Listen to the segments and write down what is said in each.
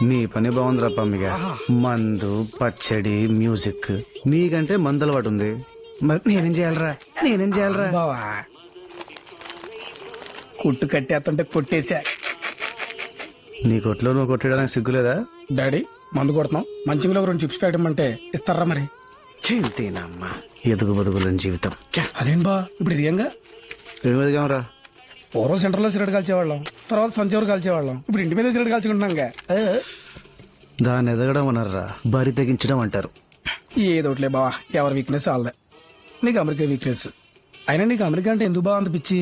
నీ పని బాగుందిరా పమ్మిగా. మందు పచ్చడి మ్యూజిక్ నీకంటే మందు అలవాటు ఉంది. మరి నేనేం చేయాలరా బావా కుట్టు కట్టేస్తుంటే కొట్టేశా. నీ కొట్లో నువ్వు కొట్టడానికి సిగ్గులేదా? డాడీ మందు కొడుతున్నాం, మంచిగా 2 చిప్స్ పెట్టమంటే ఇస్తారా మరి? చింతేనమ్మా ఎదుగు బతుకులని జీవితం. అదేం బా ఇప్పుడు ఇది ఏంగా? ఏమదిగామరా? పూర్వం సెంటర్లో సిగరెట్ కాల్చేవాళ్ళం, తర్వాత సంచవరు కాల్చేవాళ్ళం, ఇప్పుడు ఇంటి మీద సిగరెట్ కాల్చుకుంటున్నాంగా. దాన్ని ఎదగడం అన్నారా, బరి తెగించడం అంటారు. ఏదోట్లే బావా, ఎవరి వీక్నెస్ వాళ్ళదే. నీకు అమెరికా వీక్నెస్ అయినా నీకు అమెరికా అంటే ఎందుకు బాగా అంత పిచ్చి?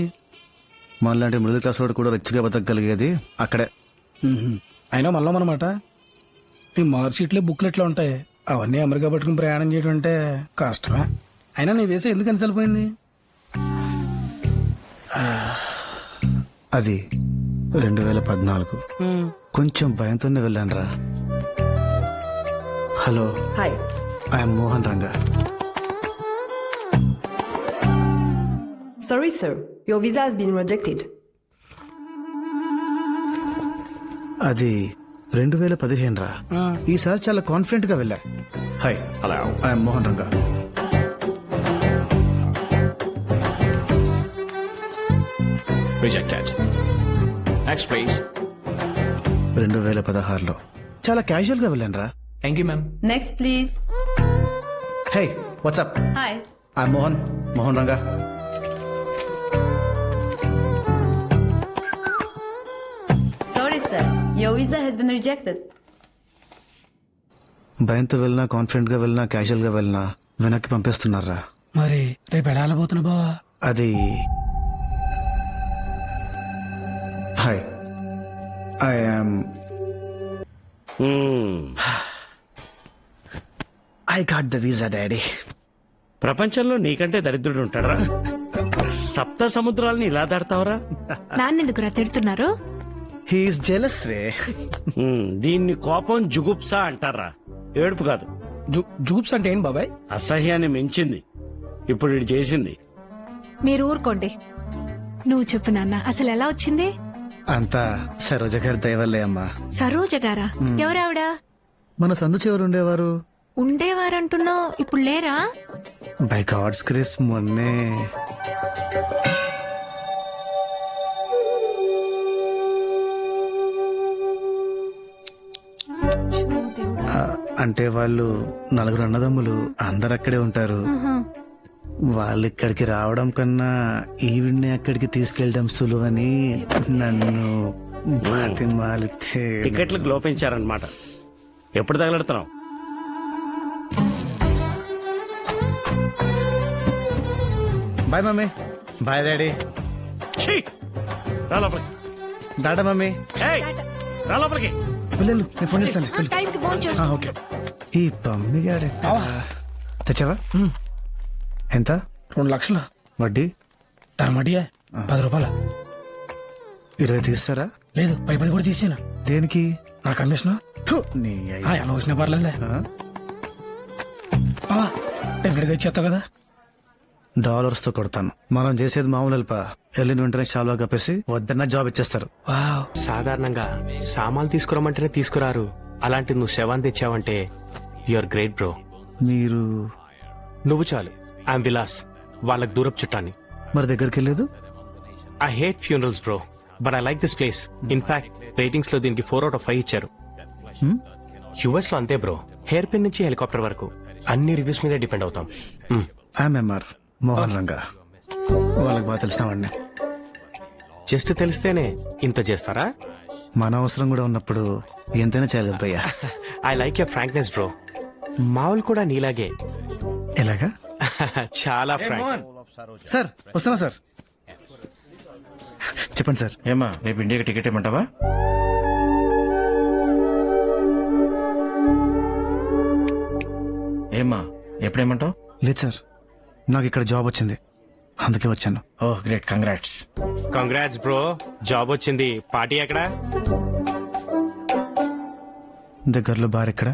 మనలాంటి మిడిల్ క్లాస్ వాడు కూడా రిచ్గా బతకగలిగేది అక్కడే. అయినా మనమాట నీ మార్క్షీట్లే బుక్లెట్లో ఉంటాయి, అవన్నీ అమెరికా పట్టుకుని ప్రయాణం చేయడం అంటే కష్టమే. అయినా నీ వేసే ఎందుకు అనిసలిపోయింది? అది 2014 కొంచెం భయంతోనే వెళ్ళాను రా. Hello, hi. I'm Mohan Ranga. Sorry, sir. Your visa has been rejected. అది 2015 రా. ఈసారి చాలా కాన్ఫిడెంట్ గా వెళ్ళా. Hi, hello, I'm Mohan Ranga. Rejected. Next, please. 2016లో చాలా క్యాజువల్ గా వెళ్ళాను రా. Thank you, ma'am. Next, please. Hey, WhatsApp? Hi. I'm Mohan Ranga. Sorry, sir. Your visa has been rejected. భయంతో వెళ్ళినా, కాన్ఫిడెంట్ గా వెళ్ళినా, క్యాజువల్ గా వెళ్ళినా వెనక్కి పంపిస్తున్నారా. మరి రేపు ఎడాలబోతున్నా బావా? అది hi, I'm I got the visa daddy. ప్రపంచంలో నీకంటే దరిద్రుడు ఉంటాడరా? సప్త సముద్రాలని ఇలా దాడతావరా? నాన్నెందుకురా తిడుతున్నారు? హీఈస్ జెలస్ రే. దీన్ని కోపం జుగుప్సా అంటారా, ఏడుపు కాదు. జూప్స్ అంటే ఏంటి బాబాయ్? అసహ్యాన్ని మించింది ఇప్పుడు ఇది చేసింది. మీరు ఊరుకోండి. నువ్వు చెప్పు నాన్న, అసలు ఎలా వచ్చింది? అంతా సరోజ గారి దయవల్లే అమ్మా. సరోజ గారా? ఎవరావిడ? మన సందు చివరు ఉండేవారు. ఉండేవారంటున్నావు, ఇప్పుడు లేరా? బై గాడ్స్ గ్రేస్ మొన్నే. అంటే వాళ్ళు 4 అన్నదమ్ములు, అందరు అక్కడే ఉంటారు. వాళ్ళు ఇక్కడికి రావడం కన్నా ఈవిడ్ని అక్కడికి తీసుకెళ్ళడం సులువని నన్ను బతిమాలితే టికెట్లకు లోపించారనమాట. ఎప్పుడు తగలడుతున్నావు? Bye mummy. Bye daddy. ఛీ! రా లోపలికి. డాటా మమ్మీ. ఏయ్, రా లోపలికి. వెళ్ళు, నేను ఫోన్ చేస్తాను. టైంకి ఫోన్ చేసు. ఓకే. ఈ పమ్మి గారు తెచ్చావా? ఎంత? 2 లక్షలు వడ్డీ? ధర్మడియా 10 రూపాయలు. 20 తీస్తారా? లేదు, 10 కూడా తీసాను. దేనికి? నా కమిషన్. నీ అయ్య. ఎలా వచ్చినా పర్లేదులే. ఎక్కడికి వచ్చేస్తావు కదా. డాలర్స్ తో కొడతాను. మనం చేసేది మామూలు అల్ప. వెళ్ళిన వెంటనే చాలా కప్పేసి వద్దన్న జాబ్ ఇచ్చేస్తారు. సాధారణంగా సామాన్లు తీసుకురమ్మంటేనే తీసుకురారు, అలాంటి నువ్వు శవాన్ని తెచ్చావంటే యువర్ గ్రేట్ బ్రో. మీరు? నువ్వు చాలు. ఐఎమ్ విలాస్, వాళ్ళకి దూరపు చుట్టాన్ని. మరి దగ్గరికి వెళ్ళలేదు? I hate funerals bro, but I like this place. In fact ratings లో దీనికి 4 out of 5 ఇచ్చారు. యుఎస్ లో అంతే బ్రో, హెయిర్ పిన్ నుంచి హెలికాప్టర్ వరకు అన్ని రివ్యూస్ మీద డిపెండ్ అవుతాం. I'm Mr Mohan Ranga. వాళ్ళకి బాగా తెలిసినావాడిని. జస్ట్ తెలిస్తేనే ఇంత చేస్తారా? మన అవసరం కూడా ఉన్నప్పుడు ఎంతైనా చేయలేదు భయ్యా. I like your frankness bro. మావులు కూడా నీలాగే. ఎలాగా? చాలా ఫ్రాంక్. సార్ వస్తున్నా సార్. చెప్పండి సార్. ఏమా రేపు ఇండియాకి టికెట్ ఇమ్మంటావా? ఏమా ఎప్పుడేమంటావు? లేదు సార్, నాకు ఇక్కడ జాబ్ వచ్చింది, అందుకే వచ్చాను. Oh great, congrats. Congrats bro, job వచ్చింది. పార్టీ ఎక్కడ? దగ్గరలో బార్ ఎక్కడ?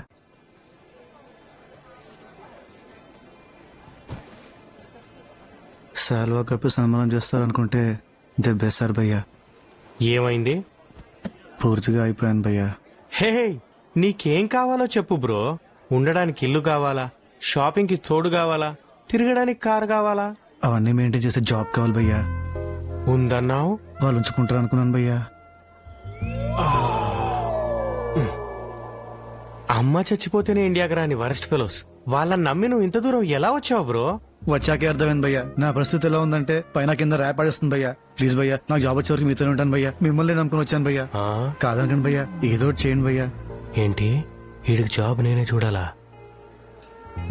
సాల్వా కప్పి సన్మానం చేస్తారనుకుంటే దెబ్బేశారు భయ్యా. ఏమైంది? పూర్తిగా అయిపోయాను భయ్యా. హే, నీకేం కావాలో చెప్పు బ్రో. ఉండడానికి ఇల్లు కావాలా, షాపింగ్ కి తోడు కావాలా, తిరగడానికి కారు కావాలా? అవన్నీ మెయింటైన్ చేసే జాబ్ కావాలి భయ్యా. ఉందన్నావు. వాళ్ళు ఉంచుకుంటారు అనుకున్నాను భయ్యా. అమ్మ చచ్చిపోతేనే ఇండియాకి రాని వరస్ట్ ఫెలోస్ వాళ్ళని నమ్మి నువ్వు ఇంత దూరం ఎలా వచ్చావు బ్రో? వచ్చాకే అర్థమైంది భయ్యా నా పరిస్థితి ఎలా ఉందంటే పైన కింద ర్యాప్ ఆడేస్తుంది భయ్యా. ప్లీజ్ భయ్యా నాకు జాబ్ వచ్చే వరకు మీతోనే ఉంటాను భయ్యా. మిమ్మల్ని నమ్ముకుని వచ్చాను భయ్యా. ఆ? కాదనకండి భయ్యా, ఏదో ఒకటి చేయండి భయ్యా. ఏంటి వీడికి జాబ్ నేనే చూడాలా?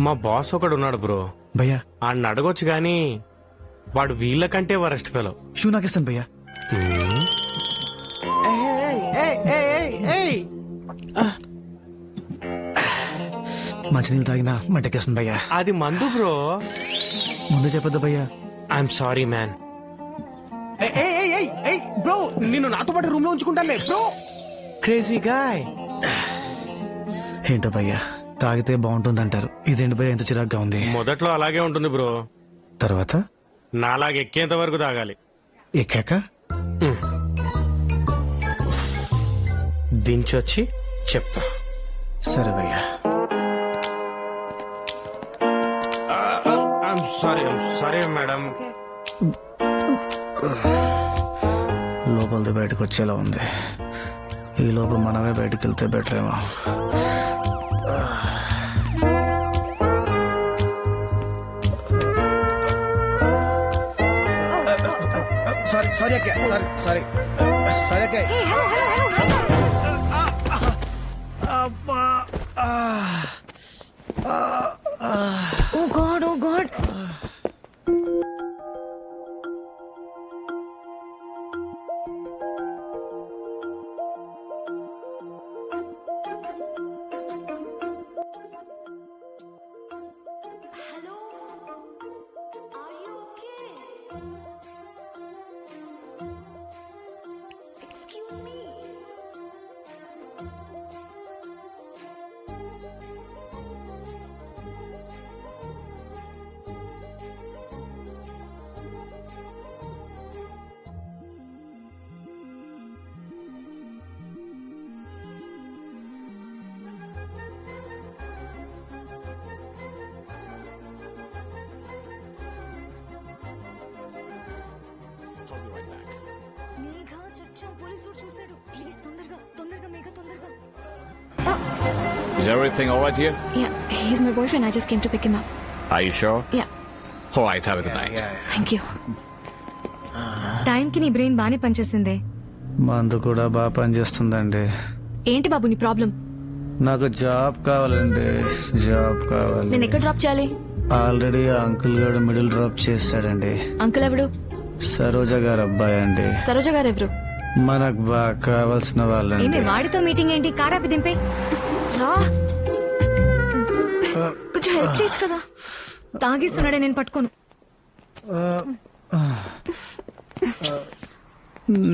మా బాస్ ఒకడు ఉన్నాడు బ్రో, భయ్యా ఆడిని అడగొచ్చు గాని వాడు వీళ్ళకంటే వరస్ట్ ఫెలో. షూ నాకు ఇస్తాను భయ్యా. మంచినీళ్ళు తాగినా మంటకేస్తుంది భయ్యా. అది మందు బ్రో. ముందే చెప్పొద్దు భయ్యా. I'm sorry man. బ్రో నిన్ను నాతో పాటు రూమ్ లో ఉంచుకుంటానులే బ్రో. Crazy guy. ఏంటో భయ్యా తాగితే బాగుంటుంది అంటారు, ఇదేంటి భయ్యా ఇంత చిరాగ్గా ఉంది? మొదట్లో అలాగే ఉంటుంది బ్రో, తర్వాత నాలాగా ఎక్కేంత వరకు తాగాలి. ఎక్కాక దించొచ్చి చెప్తా. సరే భయ్యా. I'm sorry madam. లోపలిది బయటకు వచ్చేలా ఉంది. ఈ లోపల మనమే బయటకు వెళ్తే బెటర్ ఏమో. సారీ సారీ అక్క, సారీ సారీ సారీ అక్క. Oh god, oh god. Is everything all right here? Yeah, he's my boyfriend. I just came to pick him up. Are you sure? Yeah, All right, have a good night. thank you. టైంకి నీ brain బానే పనిచేసిందే. మందు కూడా బాగా పనిచేస్తుందండి. ఏంటి బాబు నీ problem? నాకు జాబ్ కావాలండి, జాబ్ కావాలి. నేను ఎక్కడ డ్రాప్ చేయాలి? ఆల్రెడీ ఆ అంకుల్ గారు మిడిల్ డ్రాప్ చేస్తాడండి. అంకుల్ ఎవడు? సరోజ గారు అబ్బాయి అండి. సరోజ గారు ఎవరు? మనకు బాగా కావాల్సిన వాళ్ళండి. ఏమే వాడితో మీటింగ్ ఏంటి? కారాపి దింపే. రా, కొంచెం హెల్ప్ చేయొచ్చు కదా. తాగిస్తున్నాడే, నేను పట్టుకోను.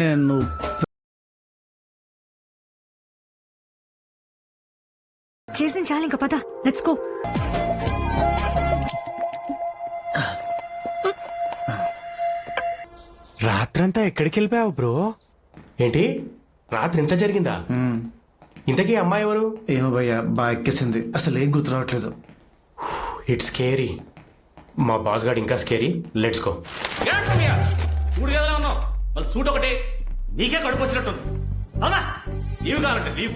నేను చేసిన చాలు, ఇంకా పద, లెట్స్ గో. రాత్రంతా ఎక్కడికి వెళ్ళిపోయావు బ్రో? ఏంటి రాత్రి ఇంత జరిగిందా? ఇంతకీ అమ్మాయి ఎవరు? ఏమో భయ్యా బాగా ఎక్కేసింది, అసలు ఏం గుర్తు రావట్లేదు. It's scary. మా బాస్ గాడు ఇంకా స్కేరీ. Let's go. సూడు కదా ఉన్నావు, మళ్ళీ సూట్ ఒకటి నీకే కడుపు వచ్చినట్టుంది. అవునా? లీవ్ కావాలంటే లీవ్.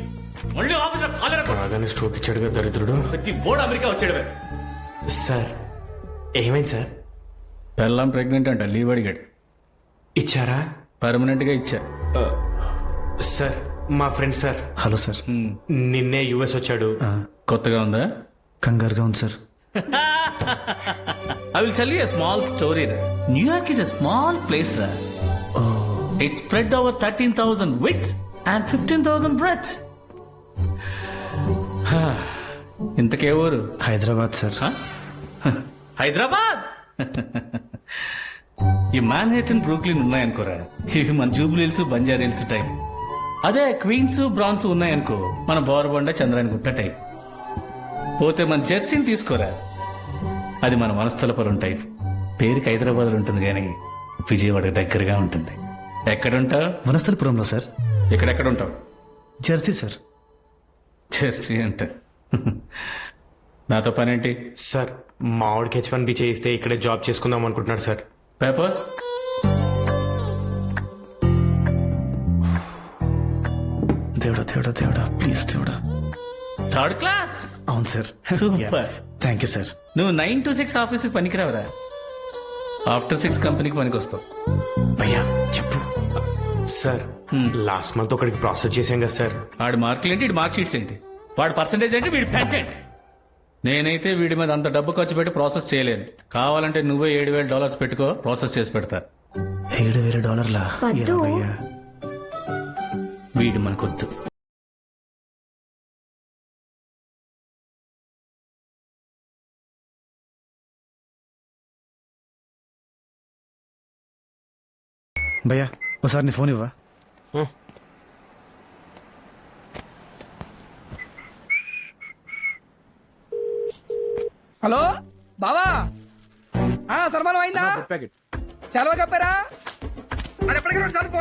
మళ్ళీ ఆఫీసులో కాలేరా బాగానే స్ట్రోక్ ఇచ్చాడుగా దరిద్రుడు. ప్రతి బోర్డు అమెరికా వచ్చాడు. సార్ ఏమైంది సార్? పెళ్ళాం ప్రెగ్నెంట్ అంట, లీవ్ అడిగాడు. ఇచ్చారా? పర్మనెంట్ గా ఇచ్చా. సార్ మా ఫ్రెండ్ సార్. Hello sir. నిన్నే యుఎస్ వచ్చాడు. కొత్తగా ఉందా? కంగారుగా ఉంది sir. I will tell you a small story. New York is a small place. It's spread over 13,000 widths and 15,000 breadths. ఇంతకే ఊరు? హైదరాబాద్ సార్. హైదరాబాద్. ఈ మ్యాన్హాటన్, బ్రూక్లిన్ ఉన్నాయనుకోరా, ఇవి మన Jubilee hills, Banjara hills type. అదే క్వీన్స్, బ్రాన్స్ ఉన్నాయనుకో, మన బోరబండ, చంద్రాయణ గుట్ట టైప్. పోతే మన జెర్సీని తీసుకోరా, అది మన వనస్థలపురం టైప్. పేరుకి హైదరాబాద్ ఉంటుంది కానీ విజయవాడకు దగ్గరగా ఉంటుంది. ఎక్కడుంటావు? వనస్థలిపురంలో సార్. ఎక్కడెక్కడ ఉంటావు? Jersey sir. జెర్సీ అంటే నాతో పనేంటి? సార్ మా వాడికి H1B చేయిస్తే ఇక్కడే జాబ్ చేసుకుందాం అనుకుంటున్నాడు సార్. పేపర్స్? దేవుడా దేవుడా దేవుడా ప్లీజ్ దేవుడా. Third class. అవును sir. Super. Thank you sir. నువ్వు 9 to 6 ఆఫీస్కి పనికిరావరా, ఆఫ్టర్ 6 కంపెనీకి పనికి వస్తావు. భయ్యా చెప్పు. సార్ లాస్ట్ మంత్ ఒకడికి ప్రాసెస్ చేశాం కదా సార్. వాడి మార్కులు ఏంటి, వీడి మార్క్ షీట్స్ ఏంటి, వాడి పర్సంటేజ్ ఏంటి, వీడి పెంట్ ఏంటి? నేనైతే వీడి మీద అంత డబ్బు ఖర్చు పెట్టి ప్రాసెస్ చేయలేను. కావాలంటే నువ్వే $7,000 పెట్టుకో, ప్రాసెస్ చేసి పెడతా. $7,000 భయ్యా. వీడు మనకొద్దు. భయ్యా ఒకసారి నీ ఫోన్ ఇవ్వా. హలో బావా, సన్మానం అయిందా? సెలవు కప్పారా? ఎప్పటికీ 2 సార్లు